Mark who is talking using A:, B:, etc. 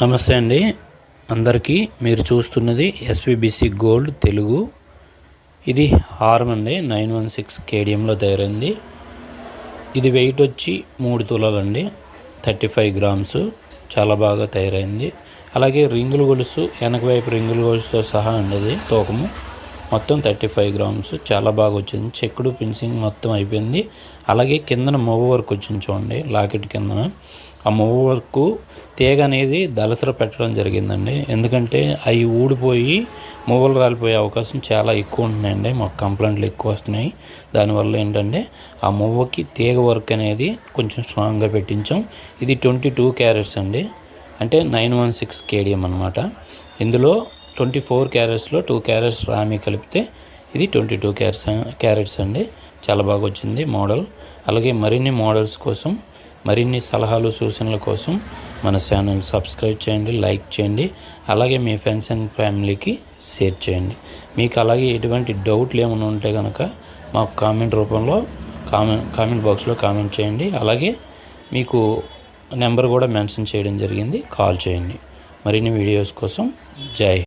A: నమస్తే అండి అందరికీ. మీరు చూస్తున్నది ఎస్విబిసి గోల్డ్ తెలుగు. ఇది హారం అండి, 916 కేడియంలో తయారైంది. ఇది వెయిట్ వచ్చి 3 తులాలండి, 35 గ్రామ్స్. చాలా బాగా తయారైంది. అలాగే రింగుల గొలుసు, వెనక వైపు రింగుల గొలుసుతో సహా అండి ఇది తూకము. మొత్తం 35 గ్రామ్స్. చాలా బాగా వచ్చింది. చెక్కుడు ఫినిషింగ్ మొత్తం అయిపోయింది. అలాగే కిందన మొవ్వ వర్క్ వచ్చింది చూడండి, లాకెట్ కిందన. ఆ మొవ్వ వర్క్ తీగ అనేది దలసర పెట్టడం జరిగిందండి. ఎందుకంటే అవి ఊడిపోయి మొవ్వలు రాలిపోయే అవకాశం చాలా ఎక్కువ ఉంటున్నాయండి. మాకు కంప్లైంట్లు ఎక్కువ వస్తున్నాయి. దానివల్ల ఏంటంటే ఆ మొవ్వకి తీగ వర్క్ అనేది కొంచెం స్ట్రాంగ్గా పెట్టించాం. ఇది 22 క్యారెట్స్ అండి, అంటే 916 కేడియం అనమాట. ఇందులో 24 క్యారెట్స్లో 2 క్యారెట్స్ రామి కలిపితే ఇది 22 క్యారెట్స్ అండి. చాలా బాగా వచ్చింది మోడల్. అలాగే మరిన్ని మోడల్స్ కోసం, మరిన్ని సలహాలు సూచనల కోసం మన ఛానల్ సబ్స్క్రైబ్ చేయండి, లైక్ చేయండి. అలాగే మీ ఫ్రెండ్స్ అండ్ ఫ్యామిలీకి షేర్ చేయండి. మీకు అలాగే ఎటువంటి డౌట్లు ఏమైనా ఉంటే కనుక మాకు కామెంట్ రూపంలో కామెంట్ బాక్స్లో కామెంట్ చేయండి. అలాగే మీకు నెంబర్ కూడా మెన్షన్ చేయడం జరిగింది, కాల్ చేయండి. మరిన్ని వీడియోస్ కోసం జై